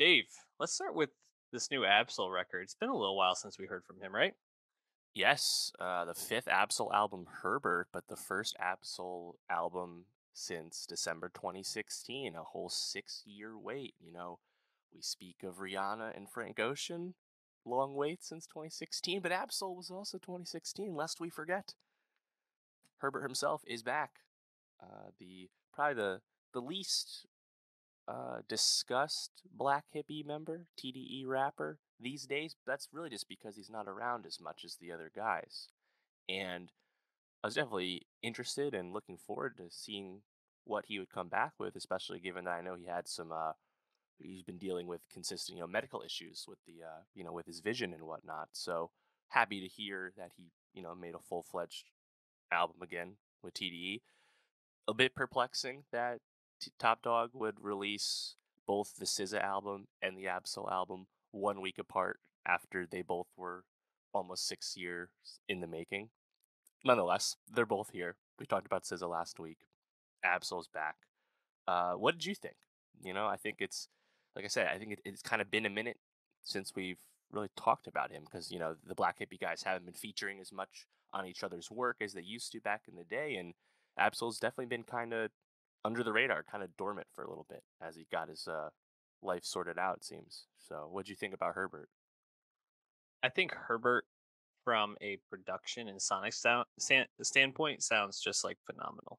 Dave, let's start with this new Absol record. It's been a little while since we heard from him, right? Yes, the fifth Absol album, Herbert, but the first Absol album since December 2016, a whole 6 year wait. We speak of Rihanna and Frank Ocean, long wait since 2016, but Absol was also 2016, lest we forget. Herbert himself is back. The probably the least discussed Black Hippie member, TDE rapper these days. That's really just because he's not around as much as the other guys. And I was definitely interested and looking forward to seeing what he would come back with, especially given that I know he had some he's been dealing with consistent, medical issues with the with his vision and whatnot. So happy to hear that he, made a full-fledged album again with TDE. A bit perplexing that Top Dog would release both the SZA album and the Absol album 1 week apart after they both were almost 6 years in the making. Nonetheless, they're both here. We talked about SZA last week. Absol's back. What did you think? I think it's like I said. I think it's kind of been a minute since we've really talked about him because the Black Hippie guys haven't been featuring as much on each other's work as they used to back in the day, and Absol's definitely been kind of under the radar, kind of dormant for a little bit as he got his life sorted out. It seems. So, what did you think about Herbert? I think Herbert, from a production and sonic standpoint, sounds just like phenomenal.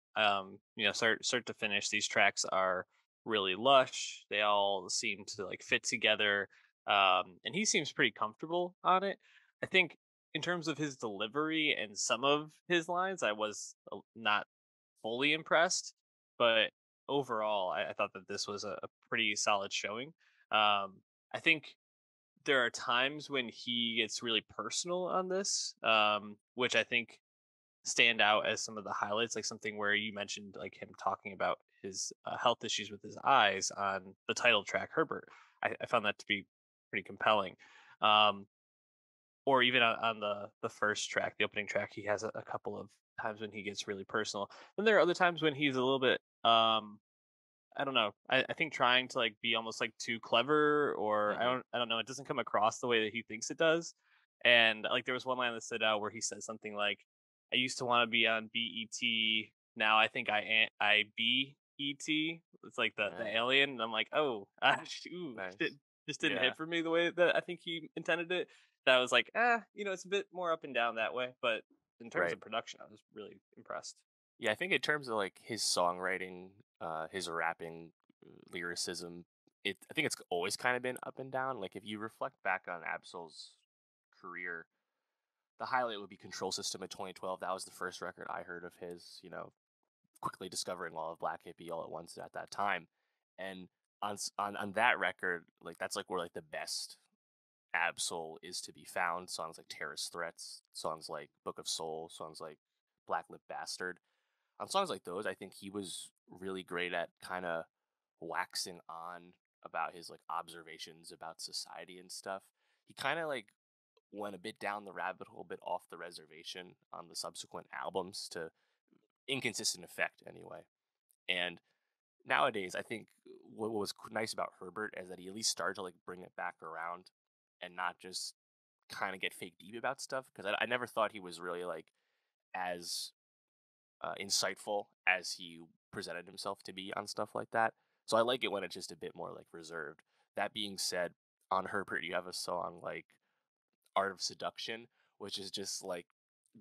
Start to finish, these tracks are really lush. They all seem to like fit together, and he seems pretty comfortable on it. I think in terms of his delivery and some of his lines, I was not fully impressed, but overall, I thought that this was a pretty solid showing. I think there are times when he gets really personal on this, which I think stand out as some of the highlights, like something where you mentioned like him talking about his health issues with his eyes on the title track Herbert. I found that to be pretty compelling. Um, or even on the first track, the opening track, he has a couple of times when he gets really personal. Then there are other times when he's a little bit I don't know. I think trying to like be almost like too clever, or Hmm. I don't know, it doesn't come across the way that he thinks it does. And like there was one line that stood out where he said something like, "I used to want to be on BET. Now I think I be ET." It's like the Yeah, alien. And I'm like, oh, ooh, nice. shit, just didn't Yeah, hit for me the way that I think he intended it. That was like, it's a bit more up and down that way. But in terms right. of production, I was really impressed. Yeah, I think in terms of like his songwriting, his rapping, lyricism, I think it's always kind of been up and down. Like if you reflect back on Absol's career, the highlight would be Control System in 2012. That was the first record I heard of his. Quickly discovering all of Black Hippie all at once at that time, and on that record, like that's like where like the best Absol is to be found. Songs like Terrorist Threats, songs like Book of Soul, songs like Black Lip Bastard. On songs like those, I think he was really great at kind of waxing on about his like observations about society and stuff. He kind of like went a bit down the rabbit hole, a bit off the reservation on the subsequent albums to inconsistent effect anyway. And nowadays, I think what was nice about Herbert is that he at least started to like bring it back around and not just kind of get fake deep about stuff. Because I never thought he was really like as insightful as he presented himself to be on stuff like that. So I like it when it's just a bit more like reserved. That being said, on Herbert, you have a song like Art of Seduction, which is just like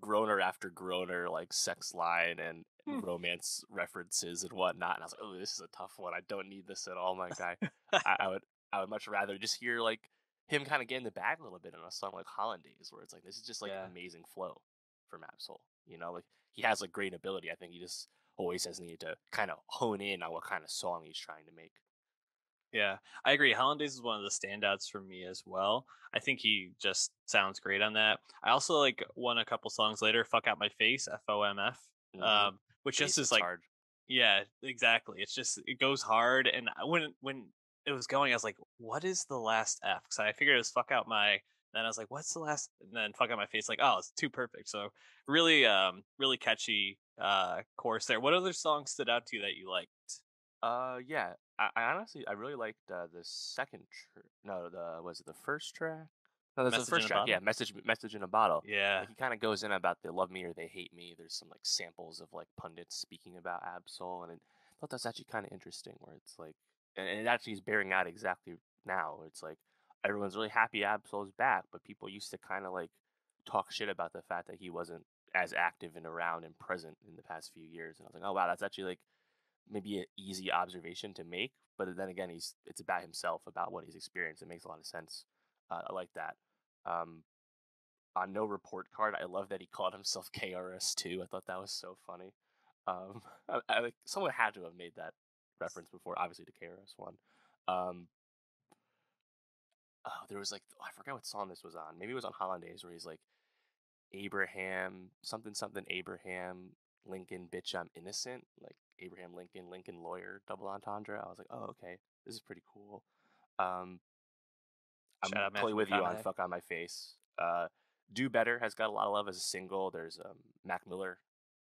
groaner after groaner, like sex line and romance references and whatnot. And I was like, oh, this is a tough one. I don't need this at all, my guy. I would much rather just hear like him kind of get in the bag a little bit on a song like Hollandaise, where it's like this is just like Yeah. amazing flow from Absol. Like he has like great ability. I think he just always has needed to kind of hone in on what kind of song he's trying to make. Yeah, I agree. Hollandaise is one of the standouts for me as well. I think he just sounds great on that. I also like one a couple songs later, "Fuck Out My Face," FOMF, Mm-hmm. which just Bass is hits like, hard. yeah, exactly. It's just it goes hard, and when it was going, I was like, "What is the last F?" Because I figured it was "Fuck Out My." Then I was like, "What's the last?" And then "Fuck Out My Face." Like, oh, it's too perfect. So really, really catchy chorus there. What other songs stood out to you that you liked? Yeah. I honestly I really liked the second no, the was it the first track? No, that's the Message in first a track. Yeah, bottle. message in a bottle. Yeah. Like he kind of goes in about they love me or they hate me. There's some like samples of like pundits speaking about Absol, and I thought that's actually kind of interesting. Where it's like, and it actually is bearing out exactly now. It's like everyone's really happy Absol's back, but people used to kind of like talk shit about the fact that he wasn't as active and around and present in the past few years. And I was like, oh wow, that's actually like maybe an easy observation to make, but then again, it's about himself, about what he's experienced. It makes a lot of sense. I like that. Um, on No Report Card, I love that he called himself KRS2. I thought that was so funny. Someone had to have made that reference before, obviously to KRS1. Um, there was like I forgot what song this was on. Maybe it was on Hollandaise where he's like Abraham something something Abraham Lincoln bitch I'm innocent, like Abraham Lincoln Lincoln lawyer double entendre. I was like, oh okay, this is pretty cool. Um, Shout I'm out totally Matthew with you on McConaughey. fuck on my face. Do better has got a lot of love as a single. There's Mac Miller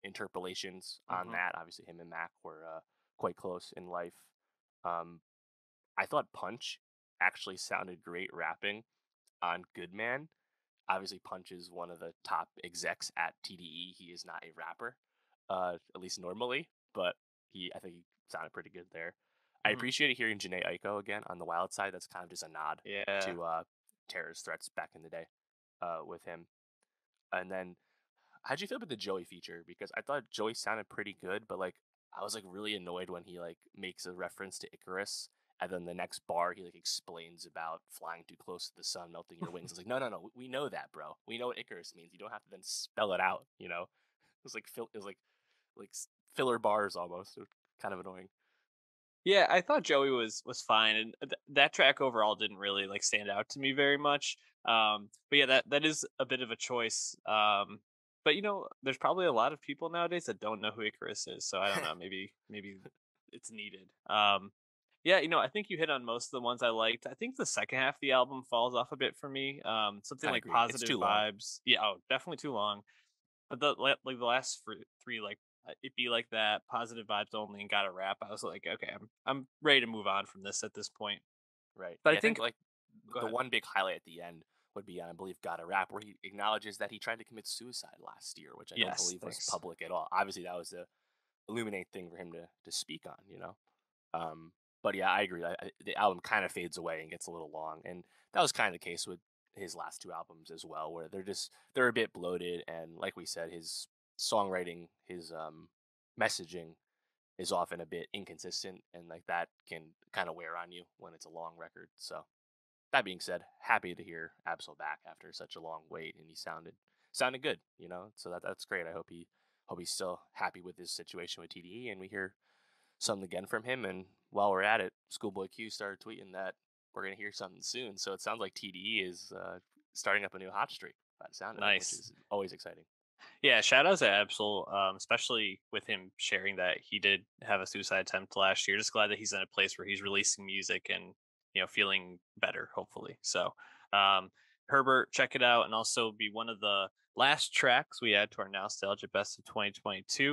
interpolations on Hmm. that. Obviously, him and Mac were quite close in life. Um, I thought Punch actually sounded great rapping on Good Man. Obviously, Punch is one of the top execs at TDE. He is not a rapper, at least normally, but I think he sounded pretty good there. I Hmm. appreciated hearing Janae Aiko again on the Wild Side. That's kind of just a nod Yeah. to terrorist threats back in the day with him. And then, how'd you feel about the Joey feature? Because I thought Joey sounded pretty good, but like I was like really annoyed when he like makes a reference to Icarus, and then the next bar he like explains about flying too close to the sun, melting your wings. It's like no, no, no, we know that, bro. We know what Icarus means. You don't have to then spell it out. You know, it was like filler bars almost. It was kind of annoying. Yeah, I thought Joey was fine, and that track overall didn't really like stand out to me very much. But yeah, that is a bit of a choice. But there's probably a lot of people nowadays that don't know who Icarus is, so I don't know. Maybe it's needed. Yeah, I think you hit on most of the ones I liked. I think the second half of the album falls off a bit for me. Something I'd like agree. It's positive too long. vibes. Yeah, oh, definitely too long. But like the last three, like it be like that, positive vibes only, and got a rap. I was like, okay, I'm ready to move on from this at this point. Right. But I Yeah, I think think, like go the ahead. one big highlight at the end would be, I believe, "Got a Rap," where he acknowledges that he tried to commit suicide last year, which I don't Yes, believe was thanks. public at all. Obviously, that was the illuminate thing for him to speak on, you know. But yeah, I agree. The album kind of fades away and gets a little long, and that was kind of the case with his last two albums as well, where they're a bit bloated, and like we said, his songwriting, his messaging is often a bit inconsistent, and like that can kind of wear on you when it's a long record. So that being said, happy to hear Absol back after such a long wait, and he sounded good, you know. So that's great. I hope he's still happy with his situation with TDE, and we hear something again from him. And while we're at it, Schoolboy Q started tweeting that we're gonna hear something soon. So it sounds like TDE is starting up a new hot streak by the sound of it, which Nice. is always exciting. Yeah, shout outs to Absol, especially with him sharing that he did have a suicide attempt last year. Just glad that he's in a place where he's releasing music and feeling better, hopefully. So, um, Herbert, check it out, and also be one of the last tracks we add to our Nostalgia Best of 2022.